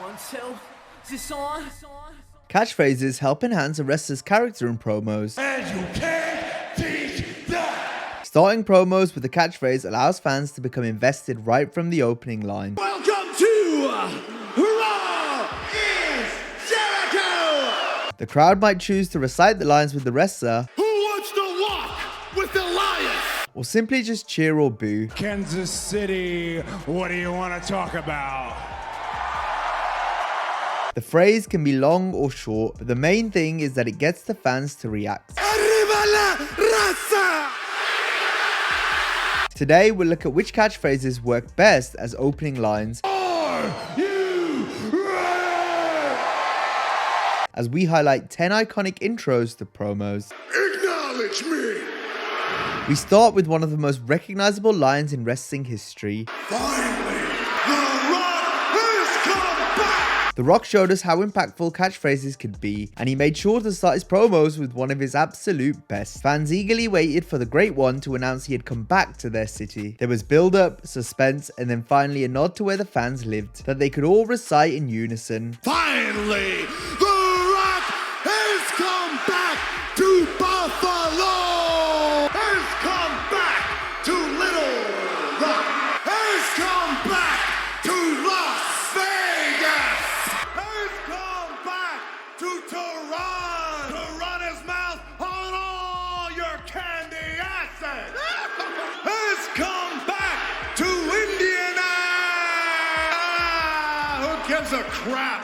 1, 2, is this on? Catchphrases help enhance a wrestler's character in promos. And you can't teach that. Starting promos with a catchphrase allows fans to become invested right from the opening line. Welcome to Raw is Jericho. The crowd might choose to recite the lines with the wrestler, Who wants to walk with the lion? or simply just cheer or boo. Kansas City, what do you want to talk about? The phrase can be long or short, but the main thing is that it gets the fans to react. Arriba la raza! Today, we'll look at which catchphrases work best as opening lines, Are you ready? as we highlight 10 iconic intros to promos. Acknowledge me. We start with one of the most recognizable lines in wrestling history. Finally, The Rock has come back. The Rock showed us how impactful catchphrases could be, and he made sure to start his promos with one of his absolute best. Fans eagerly waited for the Great One to announce he had come back to their city. There was build-up, suspense, and then finally a nod to where the fans lived, that they could all recite in unison. Finally, The Rock has come back to Buffalo. Has come back to Little Rock. Has come back to Las Vegas. Has come back to Toronto. To run his mouth on all your candy assets. Has come back to Indiana. Who gives a crap?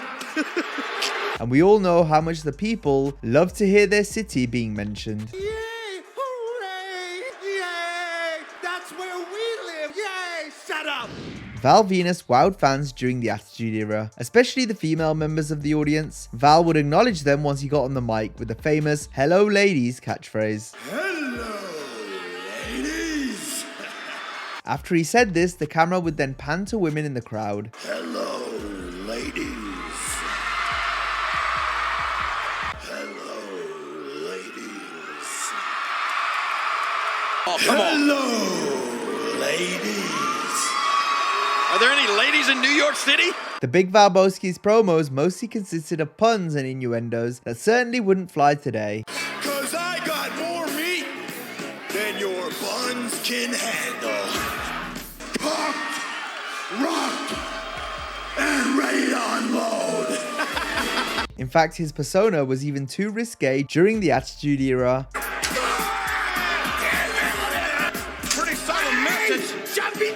And we all know how much the people love to hear their city being mentioned. Yay! Hooray! Yay! That's where we live! Yay! Shut up! Val Venus wowed fans during the Attitude Era, especially the female members of the audience. Val would acknowledge them once he got on the mic with the famous "Hello Ladies" catchphrase. Hello, ladies! After he said this, the camera would then pan to women in the crowd. Hello, ladies! Hello, ladies! Oh, come on. Hello, ladies! Are there any ladies in New York City? The Big Valboski's promos mostly consisted of puns and innuendos that certainly wouldn't fly today. 'Cause I got more meat than your buns can handle. Pumped, rocked, and ready to unload. In fact, his persona was even too risque during the Attitude Era. Pretty solid message. Jumpy,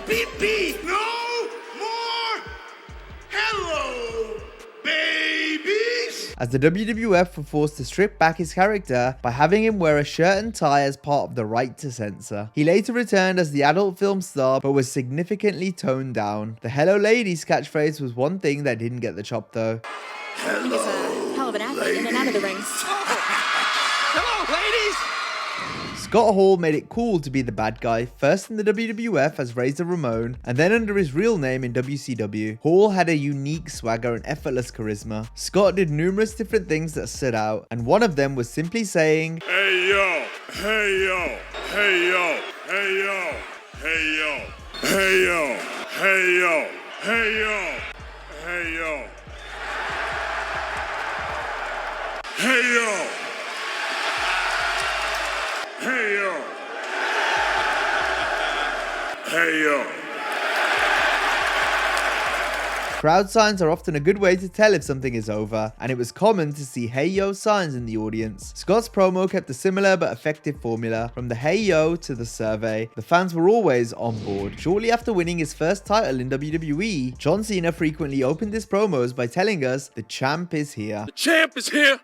beep, beep. No more hello, babies. As the WWF were forced to strip back his character by having him wear a shirt and tie as part of the right to censor. He later returned as the adult film star, but was significantly toned down. The "Hello Ladies" catchphrase was one thing that didn't get the chop though. He's a hell of an athlete in and out of the ring. Hello, ladies. Scott Hall made it cool to be the bad guy, first in the WWF as Razor Ramon, and then under his real name in WCW. Hall had a unique swagger and effortless charisma. Scott did numerous different things that stood out, and one of them was simply saying, Hey yo, hey yo, hey yo, hey yo, hey yo, hey yo, hey yo, hey yo, hey yo, hey yo. Hey yo. Hey yo. crowd signs are often a good way to tell if something is over, and it was common to see "Hey Yo" signs in the audience. Scott's promo kept a similar but effective formula. From the "Hey Yo" to the survey, the fans were always on board. Shortly after winning his first title in WWE, John Cena frequently opened his promos by telling us, "The champ is here." The champ is here.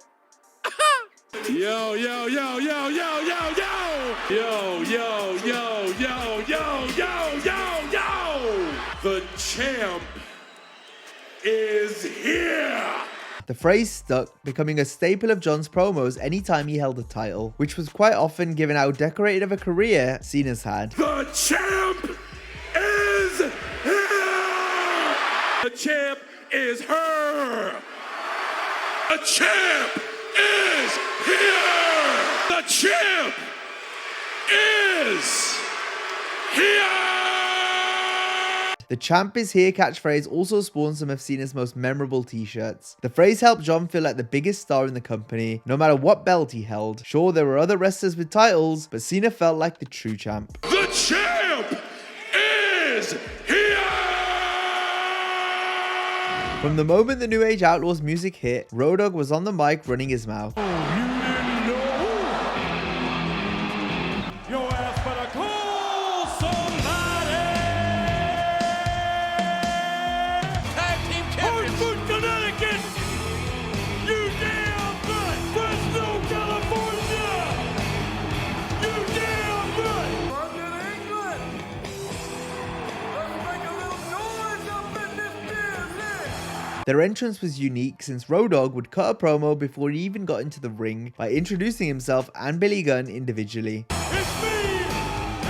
Yo, yo, yo, yo, yo, yo, yo! Yo, yo, yo, yo, yo, yo, yo, yo! The champ is here! The phrase stuck, becoming a staple of John's promos anytime he held a title, which was quite often given how decorated of a career Cena's had. The champ is here! The champ is her! The champ is here! The champ is here! The "Champ is here" catchphrase also spawned some of Cena's most memorable t-shirts. The phrase helped John feel like the biggest star in the company, no matter what belt he held. Sure, there were other wrestlers with titles, but Cena felt like the true champ. The champ is here! From the moment the New Age Outlaws music hit, Road Dogg was on the mic running his mouth. You didn't know? Your ass better call somebody! Tag team champions. Hartford, Connecticut! You damn right! Fresno, California! You damn right! London, England. Let's make a little noise up in this business. Their entrance was unique since Road Dogg would cut a promo before he even got into the ring by introducing himself and Billy Gunn individually. It's me!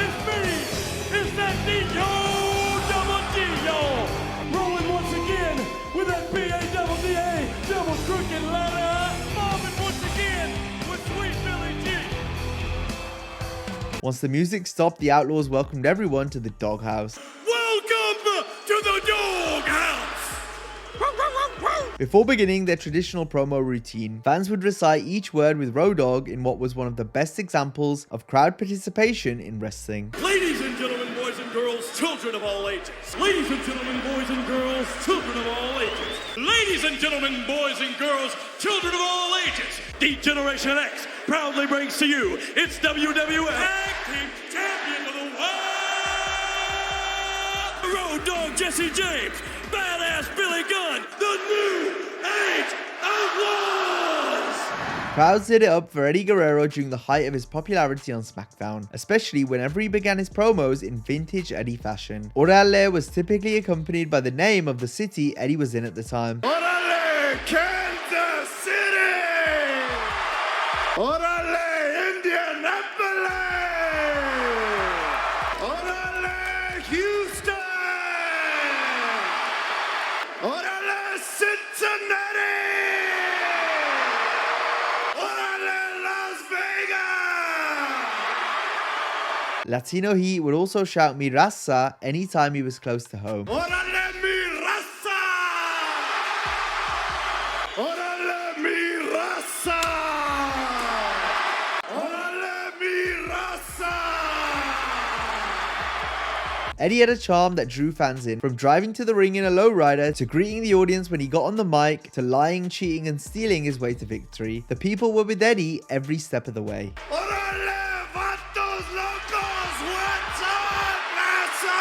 It's me! It's that D-O-double-D-O! Rolling once again with that B-A-double-D-A double crooked ladder! Mobbing once again with Sweet Billy G! Once the music stopped, the Outlaws welcomed everyone to the Doghouse. Welcome to the Doghouse! Before beginning their traditional promo routine, fans would recite each word with Road Dogg in what was one of the best examples of crowd participation in wrestling. Ladies and gentlemen, boys and girls, children of all ages. Ladies and gentlemen, boys and girls, children of all ages. Ladies and gentlemen, boys and girls, children of all ages. D-Generation X proudly brings to you its WWF Tag Team Champion of the World, Road Dogg Jesse James, Badass Billy Gunn, the New Age Outlaws. Crowds did it up for Eddie Guerrero during the height of his popularity on SmackDown, especially whenever he began his promos in vintage Eddie fashion. ORALE was typically accompanied by the name of the city Eddie was in at the time. Orale, Kansas City! Orale, Indianapolis! Orale, Houston! Orale, Cincinnati! Orale, Las Vegas! Latino Heat would also shout "Mi Raza" anytime he was close to home. Orale, mi raza! Orale, mi raza! Orale, mi raza! Eddie had a charm that drew fans in, from driving to the ring in a lowrider to greeting the audience when he got on the mic to lying, cheating, and stealing his way to victory. The people were with Eddie every step of the way. Orale, vatos locos! What's up, massa?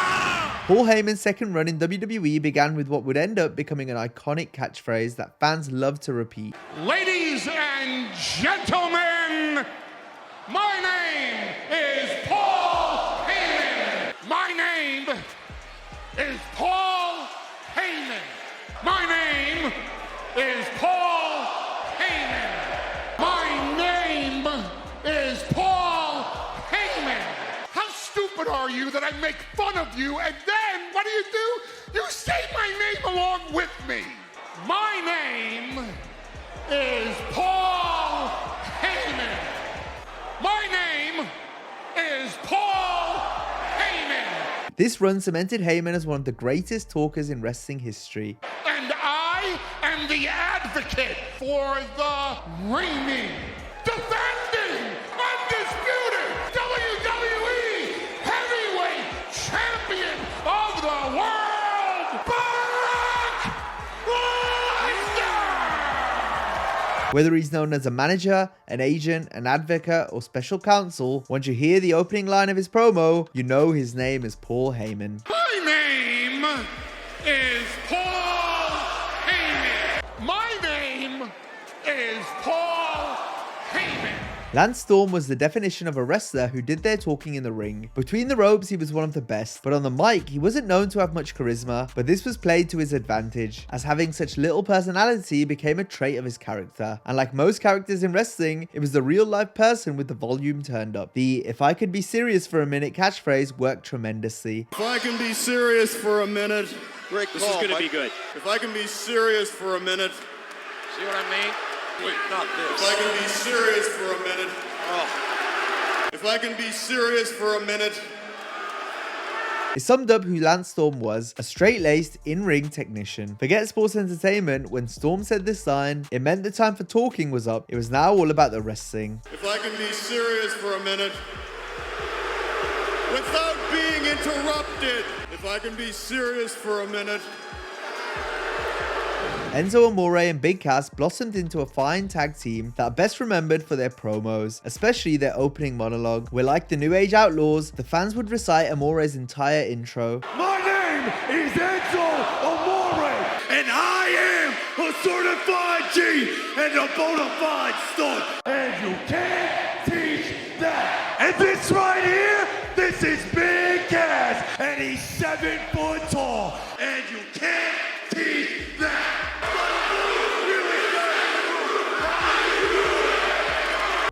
Paul Heyman's second run in WWE began with what would end up becoming an iconic catchphrase that fans loved to repeat. Ladies and gentlemen, my name is Paul Heyman. My name is Paul Heyman. My name is Paul Heyman. My name is Paul Heyman. How stupid are you that I make fun of you and then what do? You say my name along with me. My name is Paul Heyman. My name is Paul Heyman. This run cemented Heyman as one of the greatest talkers in wrestling history. And I am the advocate for the reigning, defending, undisputed WWE Heavyweight Champion of the world, Brock Lesnar! Whether he's known as a manager, an agent, an advocate, or special counsel, once you hear the opening line of his promo, you know his name is Paul Heyman. My name is Paul Heyman. My name is Paul Heyman. Lance Storm was the definition of a wrestler who did their talking in the ring. Between the ropes, he was one of the best, but on the mic, he wasn't known to have much charisma, but this was played to his advantage, as having such little personality became a trait of his character. And like most characters in wrestling, it was the real-life person with the volume turned up. The "if I could be serious for a minute" catchphrase worked tremendously. If I can be serious for a minute, Great this call, is going to Mike. be good. If I can be serious for a minute, See what I mean? Wait, not if this. I can be serious for a minute, Oh, if I can be serious for a minute, It summed up who Lance Storm was, a straight-laced, in-ring technician. Forget sports entertainment, when Storm said this line, it meant the time for talking was up. It was now all about the wrestling. If I can be serious for a minute, without being interrupted, if I can be serious for a minute. Enzo Amore and Big Cass blossomed into a fine tag team that are best remembered for their promos, especially their opening monologue, where like the New Age Outlaws, the fans would recite Amore's entire intro. My name is Enzo Amore, and I am a certified G and a bona fide stud, and you can't teach that. And this right here, this is Big Cass, and he's 7 foot tall, and you can't teach that.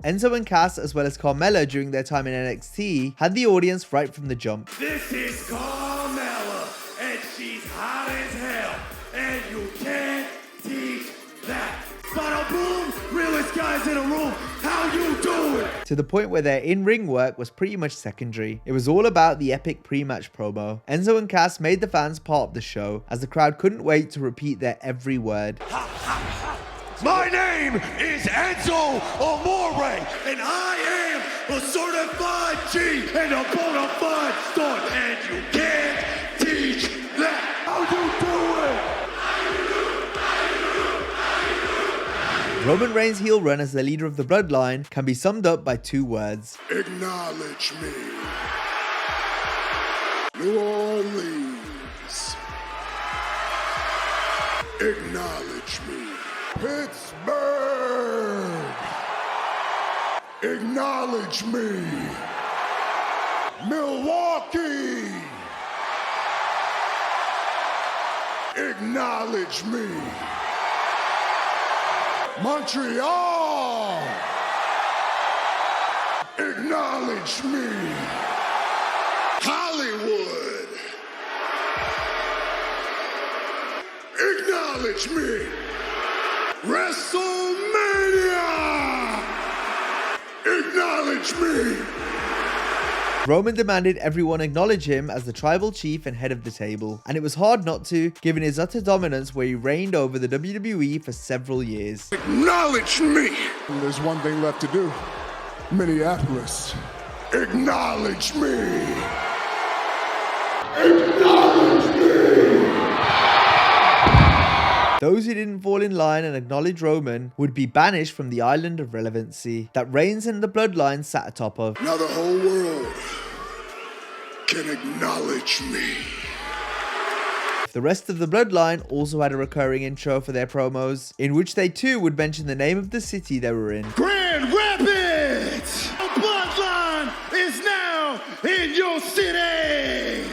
Enzo and Cass, as well as Carmella during their time in NXT, had the audience right from the jump. This is Carmella, and she's hot as hell, and you can't teach that. Bada boom, realest guys in the room, how you doing? To the point where their in-ring work was pretty much secondary. It was all about the epic pre-match promo. Enzo and Cass made the fans part of the show, as the crowd couldn't wait to repeat their every word. My name is Enzo Amore, and I am a certified G and a bona fide stud, and you can't teach that. How you doing? Roman Reigns' heel run as the leader of the Bloodline can be summed up by 2 words. Acknowledge me. New Orleans. Acknowledge me. Pittsburgh. Acknowledge me. Milwaukee. Acknowledge me. Montreal. Acknowledge me. Hollywood. Acknowledge me. WrestleMania! Acknowledge me! Roman demanded everyone acknowledge him as the tribal chief and head of the table, and it was hard not to, given his utter dominance where he reigned over the WWE for several years. Acknowledge me! There's one thing left to do. Minneapolis. Acknowledge me! Acknowledge me! Those who didn't fall in line and acknowledge Roman would be banished from the island of relevancy that Reigns and the Bloodline sat atop of. Now the whole world can acknowledge me. The rest of the Bloodline also had a recurring intro for their promos, in which they too would mention the name of the city they were in. Grand Rapids! The Bloodline is now in your city!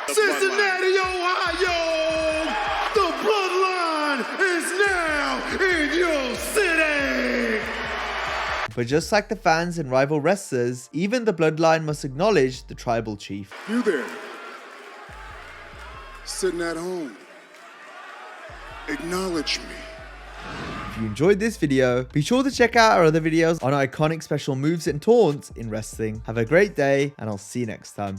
Cincinnati, Ohio! The Bloodline is now in your city! But just like the fans and rival wrestlers, even the Bloodline must acknowledge the tribal chief. You there, sitting at home, acknowledge me. If you enjoyed this video, be sure to check out our other videos on iconic special moves and taunts in wrestling. Have a great day, and I'll see you next time.